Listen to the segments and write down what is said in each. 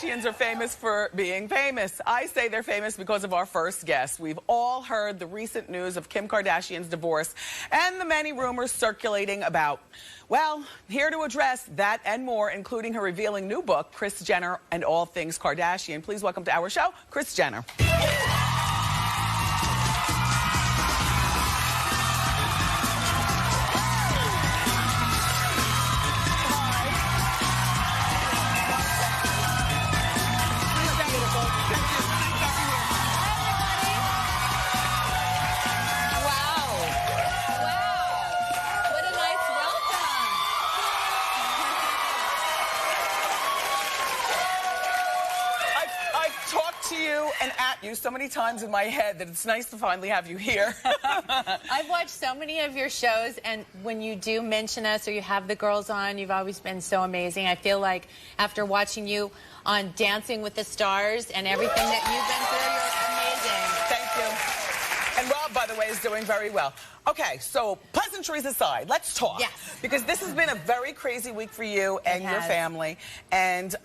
Kardashians are famous for being famous. I say they're famous because of our first guest. We've all heard the recent news of Kim Kardashian's divorce and the many rumors circulating about. Well, here to address that and more, including her revealing new book, Kris Jenner and All Things Kardashian. Please welcome to our show, Kris Jenner. To you and at you so many times in my head that it's nice to finally have you here. I've watched so many of your shows, and when you do mention us or you have the girls on, you've always been so amazing. I feel like after watching you on Dancing with the Stars and everything that you've been through, you're amazing. Thank you. And Rob, by the way, is doing very well. Okay, so pleasantries aside, let's talk. Yes. Because this has been a very crazy week for you and your family. And,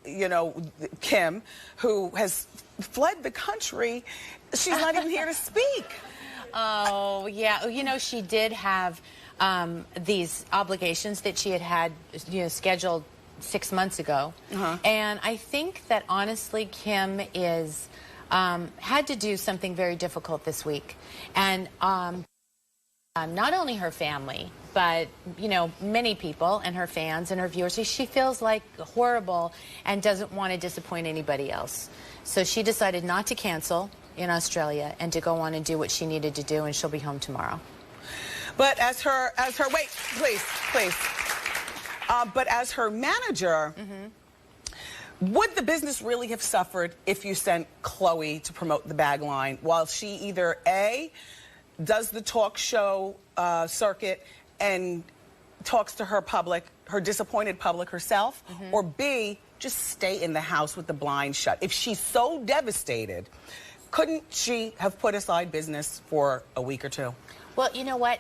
you know, Kim, who has fled the country, she's not even here to speak. Oh, yeah. You know, she did have these obligations that she had scheduled 6 months ago. And I think that, honestly, Kim is had to do something very difficult this week. And not only her family, but, you know, many people and her fans and her viewers, she feels like horrible and doesn't want to disappoint anybody else. So she decided not to cancel in Australia and to go on and do what she needed to do, and she'll be home tomorrow. But as her, wait, please. But as her manager, would the business really have suffered if you sent Khloe to promote the bag line while she either A, does the talk show circuit and talks to her public, her disappointed public herself, or B, just stay in the house with the blinds shut? If she's so devastated, couldn't she have put aside business for a week or two? Well, you know what,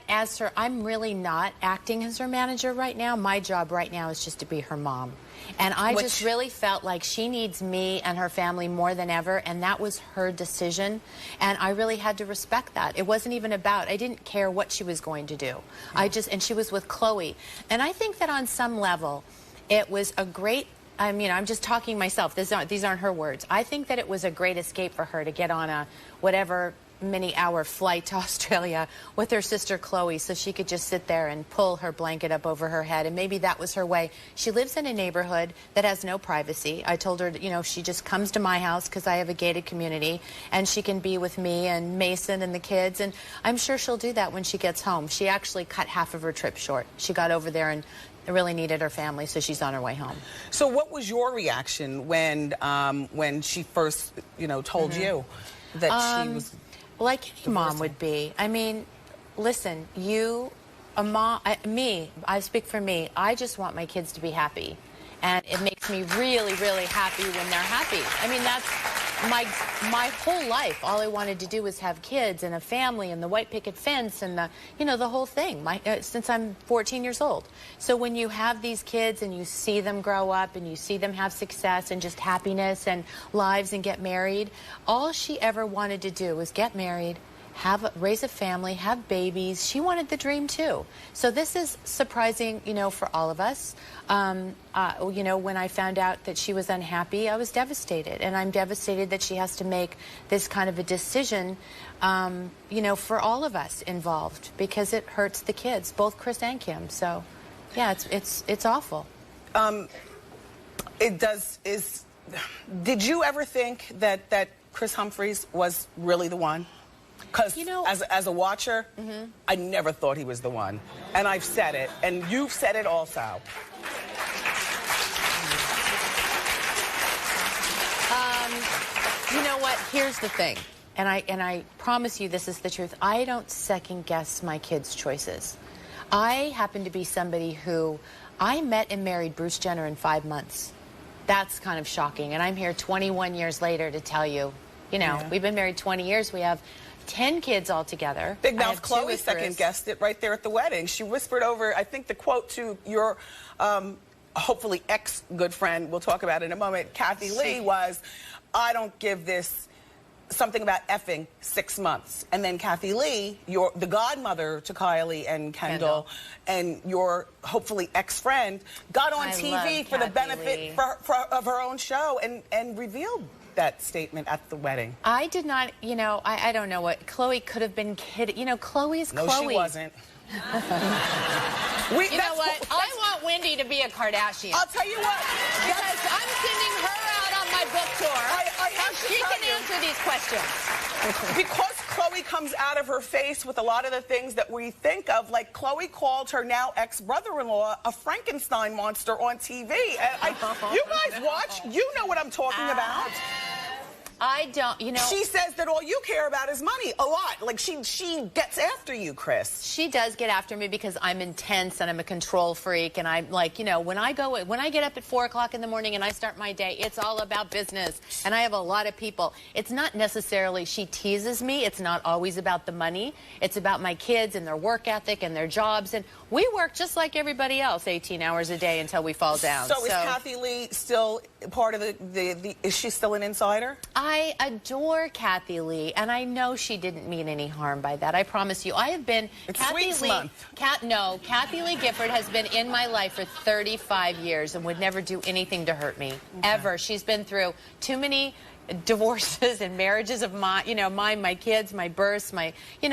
I'm really not acting as her manager right now. My job right now is just to be her mom. And I just really felt like she needs me and her family more than ever, and that was her decision. And I really had to respect that. It wasn't even about, I didn't care what she was going to do. And she was with Khloe. And I think that on some level, it was a great, I mean, I'm just talking myself. These aren't her words. I think that it was a great escape for her to get on a whatever many-hour flight to Australia with her sister Khloe, so she could just sit there and pull her blanket up over her head, and maybe that was her way. She lives in a neighborhood that has no privacy. I told her, you know, she just comes to my house because I have a gated community, and she can be with me and Mason and the kids, and I'm sure she'll do that when she gets home. She actually cut half of her trip short. She got over there and really needed her family, so she's on her way home. So what was your reaction when she first, you know, told you that she was... Like any mom would be. I mean, listen, a mom, I speak for me. I just want my kids to be happy. And it makes me really, really happy when they're happy. I mean, that's my whole life. All I wanted to do was have kids and a family and the white picket fence and the whole thing. Since I'm 14 years old. So when you have these kids and you see them grow up and you see them have success and just happiness and lives and get married, all she ever wanted to do was get married, raise a family, have babies. She wanted the dream too. So this is surprising, you know, for all of us. You know, when I found out that she was unhappy, I was devastated. And I'm devastated that she has to make this kind of a decision, you know, for all of us involved, because it hurts the kids, both Kris and Kim. So, yeah, it's awful. It does. Did you ever think that Kris Humphries was really the one? Because, you know, as a watcher, I never thought he was the one. And I've said it, and you've said it also. You know what? Here's the thing, and I promise you this is the truth. I don't second guess my kids' choices. I happen to be somebody who I met and married Bruce Jenner in 5 months. That's kind of shocking, and I'm here 21 years later to tell you, you know, we've been married 20 years. We have 10 kids altogether. Big Mouth Khloe second guessed it right there at the wedding. She whispered over, I think, the quote to your hopefully ex-good friend, we'll talk about it in a moment, Kathy Lee, was, I don't give this something about effing 6 months. And then Kathy Lee, the godmother to Kylie and Kendall, and your hopefully ex-friend, got on TV for the benefit of her own show and revealed that statement at the wedding. I did not, you know, I don't know what, Khloe could have been kidding. You know, Khloe is Khloe. No, she wasn't. You know what? I want Wendy to be a Kardashian. I'll tell you what. Because I'm sending her out on my book tour. And she can answer these questions. Because Khloe comes out of her face with a lot of the things that we think of, like Khloe called her now ex-brother-in-law a Frankenstein monster on TV. And you guys watch, you know what I'm talking about. I don't, you know. She says that all you care about is money, a lot. Like, she gets after you, Kris. She does get after me because I'm intense and I'm a control freak. And I'm like, you know, when I get up at 4 o'clock in the morning and I start my day, it's all about business. And I have a lot of people. It's not necessarily, she teases me. It's not always about the money. It's about my kids and their work ethic and their jobs. And we work just like everybody else, 18 hours a day until we fall down. So is Kathy Lee still part of is she still an insider? I adore Kathy Lee, and I know she didn't mean any harm by that. I promise you. I have been... It's Sweets Month. Kathy Lee Gifford has been in my life for 35 years and would never do anything to hurt me, ever. She's been through too many divorces and marriages of my kids, my births,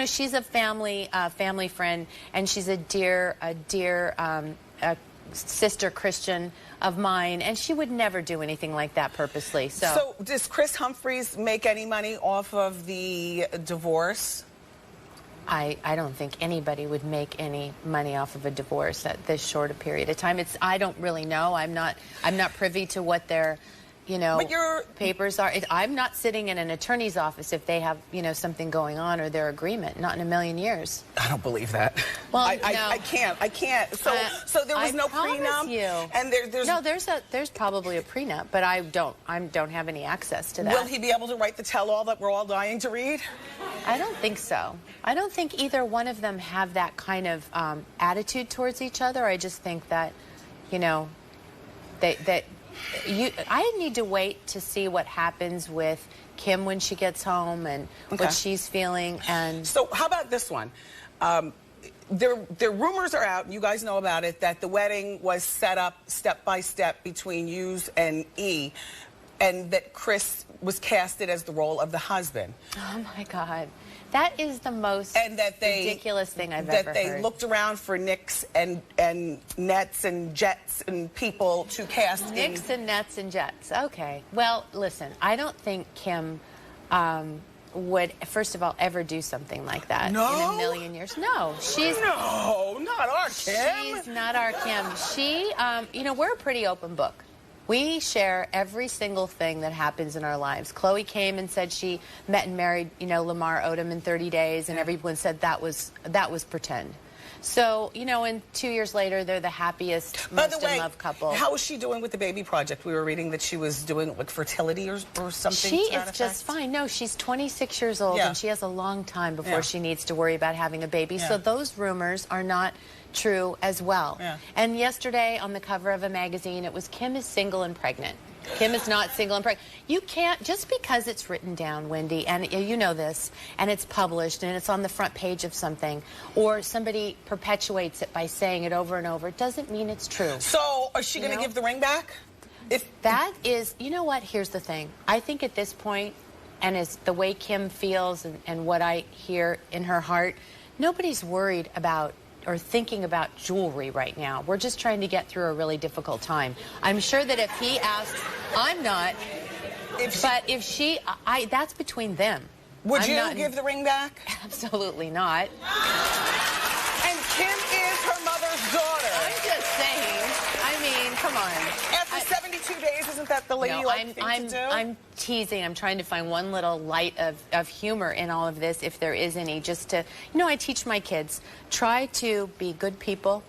she's a family friend, and she's a dear sister Christian of mine, and she would never do anything like that purposely. So does Kris Humphries make any money off of the divorce? I don't think anybody would make any money off of a divorce at this short a period of time. I don't really know. I'm not privy to what their papers are. I'm not sitting in an attorney's office if they have, something going on or their agreement. Not in a million years. I don't believe that. Well, I can't. So there was no prenup. And there's probably a prenup, but I don't have any access to that. Will he be able to write the tell-all that we're all dying to read? I don't think so. I don't think either one of them have that kind of attitude towards each other. I just think that, I need to wait to see what happens with Kim when she gets home and what she's feeling. And so how about this one? There rumors are out, you guys know about it, that the wedding was set up step by step between Hughes and E, and that Kris was casted as the role of the husband. Oh my God. That is the most ridiculous thing I've ever heard. That they looked around for Knicks and Nets and Jets and people to cast Knicks and Nets and Jets. Okay. Well, listen, I don't think Kim would, first of all, ever do something like that in a million years. No, No, not our Kim. She's not our Kim. She, we're a pretty open book. We share every single thing that happens in our lives. Khloe came and said she met and married, Lamar Odom in 30 days, and everyone said that was pretend. So, and 2 years later, they're the happiest, most in love couple. How is she doing with the baby project? We were reading that she was doing like fertility or something. She is just fine. No, she's 26 years old, and she has a long time before she needs to worry about having a baby. So those rumors are not true as well. And yesterday on the cover of a magazine, it was Kim is single and pregnant. Kim is not single and pregnant. You can't, just because it's written down, Wendy, and you know this, and it's published and it's on the front page of something, or somebody perpetuates it by saying it over and over, it doesn't mean it's true. So is she going to give the ring back? That is, you know what, here's the thing. I think at this point, and it's the way Kim feels and what I hear in her heart, nobody's worried about or thinking about jewelry right now. We're just trying to get through a really difficult time. I'm sure that if he asks, I'm not, but if she, that's between them. Would you give the ring back? Absolutely not. And Kim is her mother's daughter. I'm just saying. I mean, come on. After 72 days, isn't that the ladylike thing to do? I'm teasing. I'm trying to find one little light of humor in all of this, if there is any, just to, I teach my kids, try to be good people,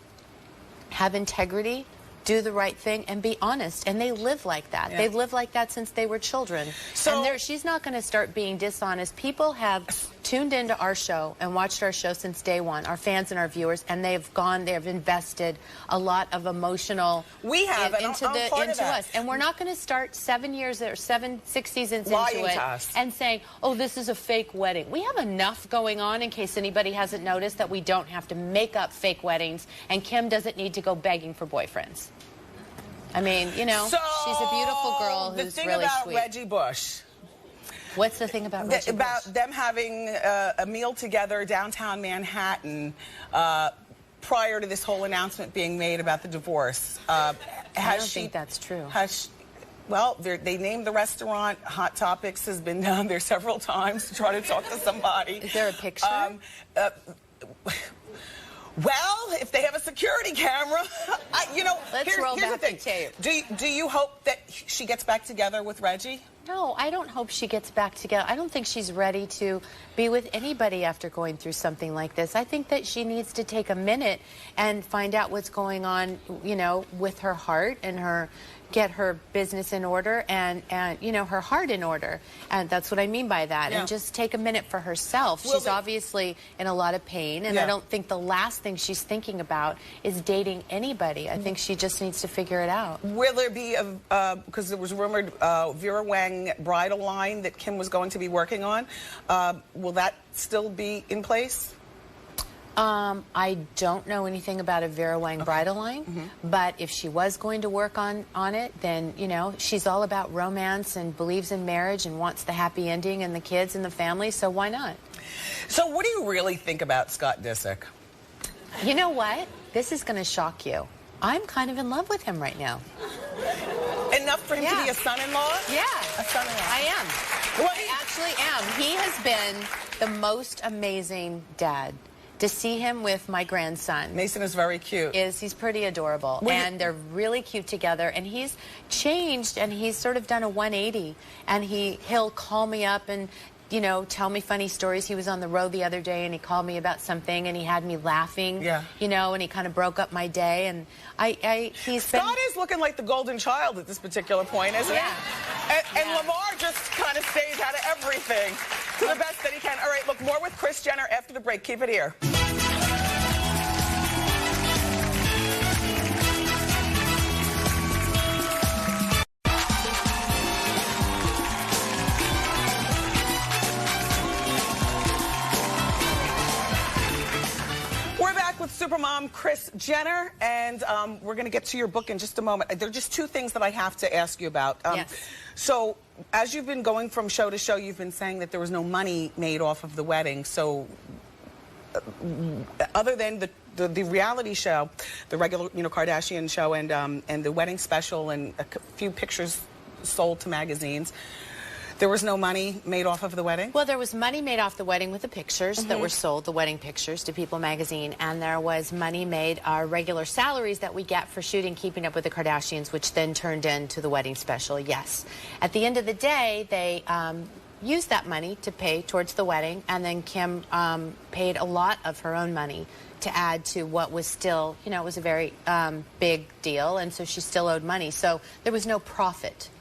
have integrity, do the right thing, and be honest. And they live like that. They've lived like that since they were children. So she's not going to start being dishonest. People have tuned into our show and watched our show since day one, our fans and our viewers, and they have invested a lot of emotional into us. And we're not going to start 6 seasons lying into it to us and saying, oh, this is a fake wedding. We have enough going on, in case anybody hasn't noticed, that we don't have to make up fake weddings, and Kim doesn't need to go begging for boyfriends. I mean, you know, so she's a beautiful girl who's really sweet. The thing about Reggie Bush. What's the thing about Reggie Bush? About them having a meal together downtown Manhattan prior to this whole announcement being made about the divorce. I don't think that's true. Well, they named the restaurant. Hot Topics has been down there several times to try to talk to somebody. Is there a picture? Well, if they have a security camera, you know, here's the thing. Do you hope that she gets back together with Reggie? No, I don't hope she gets back together. I don't think she's ready to be with anybody after going through something like this. I think that she needs to take a minute and find out what's going on, you know, with her heart and get her business in order and you know, her heart in order. And that's what I mean by that. Yeah. And just take a minute for herself. She's obviously in a lot of pain, and I don't think the last thing she's thinking about is dating anybody. I think she just needs to figure it out. Will there be because there was rumored Vera Wang bridal line that Kim was going to be working on. Will that still be in place? I don't know anything about a Vera Wang bridal line, but if she was going to work on it, then, you know, she's all about romance and believes in marriage and wants the happy ending and the kids and the family, so why not? So what do you really think about Scott Disick? You know what? This is going to shock you. I'm kind of in love with him right now. Enough for him to be a son-in-law? Yeah. A son-in-law. I am. Well, I actually am. He has been the most amazing dad. To see him with my grandson. Mason is very cute. He's pretty adorable. And they're really cute together. And he's changed, and he's sort of done a 180. And he'll call me up and, you know, tell me funny stories. He was on the road the other day, and he called me about something, and he had me laughing. Yeah. You know, and he kind of broke up my day. And Scott is looking like the golden child at this particular point, isn't he? And Lamar just kind of stays out of everything to the best that he can. All right, look, more with Kris Jenner after the break. Keep it here. With Supermom Kris Jenner, and we're going to get to your book in just a moment. There are just two things that I have to ask you about. Yes. So, as you've been going from show to show, you've been saying that there was no money made off of the wedding. So, other than the reality show, the regular, you know, Kardashian show, and the wedding special, and a few pictures sold to magazines, there was no money made off of the wedding? Well, there was money made off the wedding with the pictures that were sold, the wedding pictures, to People magazine, and there was money made, our regular salaries that we get for shooting Keeping Up with the Kardashians, which then turned into the wedding special, yes. At the end of the day, they used that money to pay towards the wedding, and then Kim paid a lot of her own money to add to what was still, you know, it was a very big deal, and so she still owed money. So there was no profit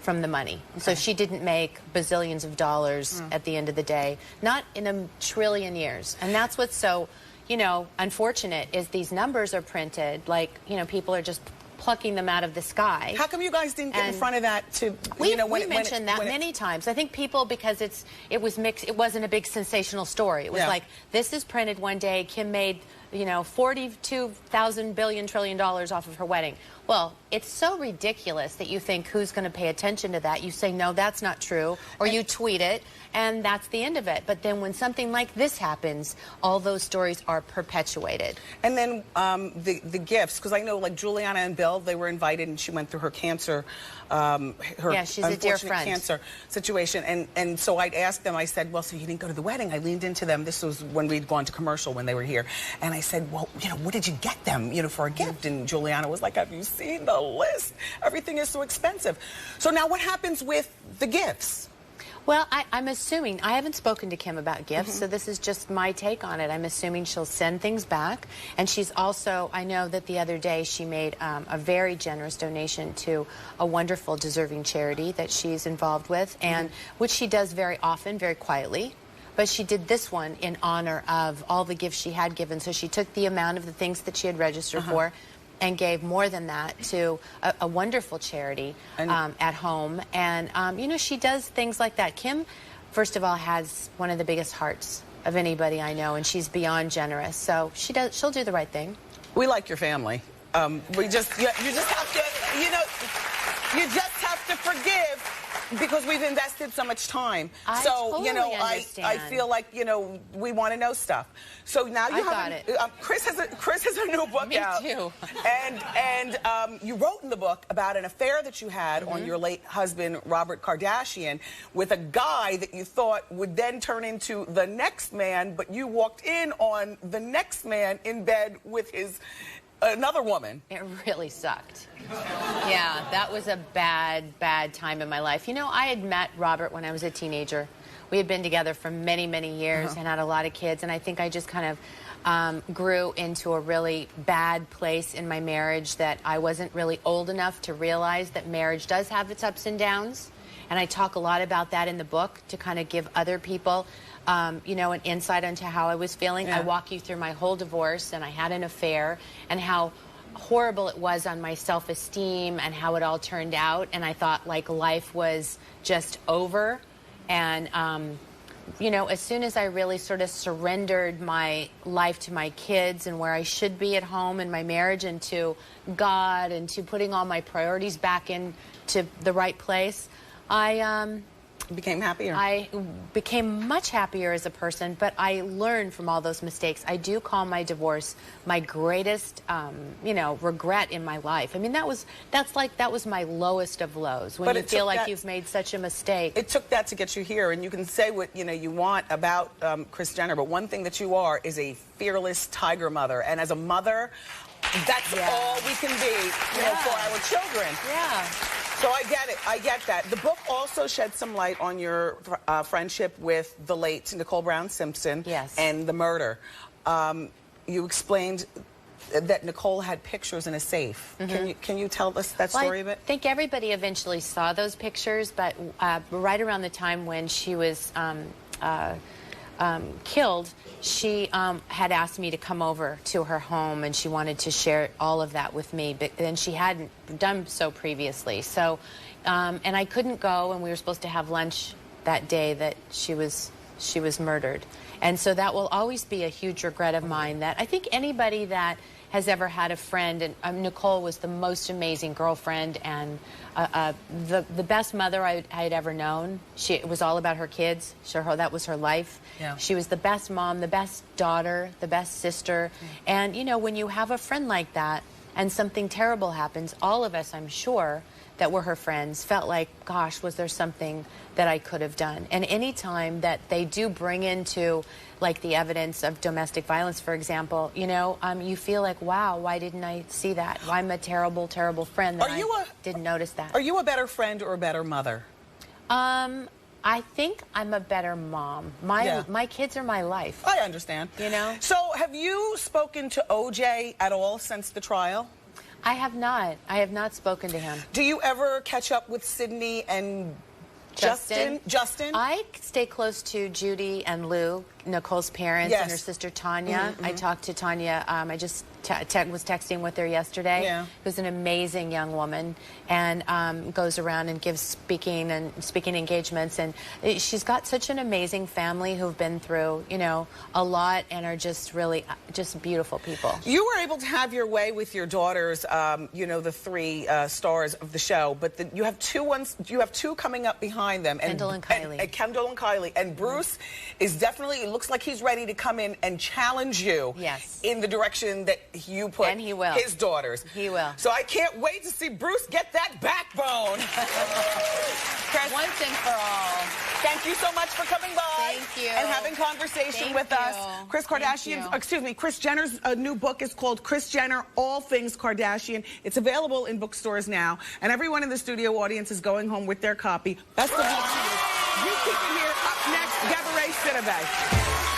from the money. So she didn't make bazillions of dollars at the end of the day, not in a trillion years. And that's what's so, you know, unfortunate, is these numbers are printed like, you know, people are just plucking them out of the sky. How come you guys didn't get in front of that to, you know, we mentioned that many times. I think people, because it was mixed, it wasn't a big sensational story. It was like, this is printed one day, Kim made, you know, $42,000 billion trillion off of her wedding. Well, it's so ridiculous that you think, who's going to pay attention to that? You say, no, that's not true, or you tweet it, and that's the end of it. But then when something like this happens, all those stories are perpetuated. And then the gifts, because I know, like, Juliana and Bill, they were invited, and she went through her cancer, her she's a dear friend. cancer situation. And so I'd asked them, I said, well, so you didn't go to the wedding? I leaned into them. This was when we'd gone to commercial when they were here. And I said, well, you know, what did you get them, you know, for a gift? And Juliana was like, have you seen the list? Everything is so expensive. So now what happens with the gifts? Well, I'm assuming, I haven't spoken to Kim about gifts, so this is just my take on it. I'm assuming she'll send things back. And she's also, I know that the other day she made a very generous donation to a wonderful, deserving charity that she's involved with, and which she does very often, very quietly. But she did this one in honor of all the gifts she had given. So she took the amount of the things that she had registered for and gave more than that to a wonderful charity at home. And, you know, she does things like that. Kim, first of all, has one of the biggest hearts of anybody I know, and she's beyond generous. So she'll do the right thing. We like your family. You just have to, you know, you just have to forgive. Because we've invested so much time. Totally you know, understand. I feel like, you know, we want to know stuff. So now you Kris has a new book out. Me too. And you wrote in the book about an affair that you had on your late husband, Robert Kardashian, with a guy that you thought would then turn into the next man, but you walked in on the next man in bed with another woman. It really sucked. Yeah, that was a bad, bad time in my life. You know, I had met Robert when I was a teenager. We had been together for many, many years and had a lot of kids, and I think I just kind of grew into a really bad place in my marriage, that I wasn't really old enough to realize that marriage does have its ups and downs. And I talk a lot about that in the book to kind of give other people you know, an insight into how I was feeling. I walk you through my whole divorce, and I had an affair, and how horrible it was on my self-esteem and how it all turned out. And I thought, like, life was just over. And, you know, as soon as I really sort of surrendered my life to my kids and where I should be at home and my marriage, and to God, and to putting all my priorities back into the right place, I became happier. I became much happier as a person, but I learned from all those mistakes. I do call my divorce my greatest, you know, regret in my life. I mean, that was my lowest of lows, when you feel like you've made such a mistake. It took that to get you here, and you can say what you want about Kris Jenner, but one thing that you are is a fearless tiger mother, and as a mother, that's all we can be, you know, for our children. Yeah. So I get it. I get that. The book also sheds some light on your friendship with the late Nicole Simpson and the murder. You explained that Nicole had pictures in a safe. Can you tell us that story a bit? I think everybody eventually saw those pictures, but right around the time when she was killed, she had asked me to come over to her home, and she wanted to share all of that with me, but then she hadn't done so previously. So, and I couldn't go, and we were supposed to have lunch that day that she was murdered. And so that will always be a huge regret of mine, that I think anybody that has ever had a friend, and Nicole was the most amazing girlfriend and the best mother I had ever known. It was all about her kids. That was her life. Yeah. She was the best mom, the best daughter, the best sister. And, you know, when you have a friend like that and something terrible happens, all of us, I'm sure, that were her friends felt like, gosh, was there something that I could have done? And any time that they do bring into, like, the evidence of domestic violence, for example, you know, you feel like, wow, why didn't I see that? Well, I'm a terrible, terrible friend that I didn't notice that. Are you a better friend or a better mother? I think I'm a better mom. My kids are my life. I understand. You know? So have you spoken to OJ at all since the trial? I have not. I have not spoken to him. Do you ever catch up with Sydney and Justin? I stay close to Judy and Lou, Nicole's parents, and her sister Tanya. I talked to Tanya. I just was texting with her yesterday. Who's an amazing young woman, and goes around and gives speaking engagements. And she's got such an amazing family who've been through, you know, a lot, and are just really just beautiful people. You were able to have your way with your daughters, you know, the three stars of the show, but you have two coming up behind them. Kendall and Kylie. Kendall and Kylie. And Bruce is definitely, it looks like he's ready to come in and challenge you in the direction that you put his daughters. He will. So I can't wait to see Bruce get that backbone. Kris, once and for all. Thank you so much for coming by. Thank you. And having conversation with us. Kris Kris Jenner's new book is called Kris Jenner, All Things Kardashian. It's available in bookstores now. And everyone in the studio audience is going home with their copy. Best of luck to you. You keep it here. Up next, Gabourey Sidibe.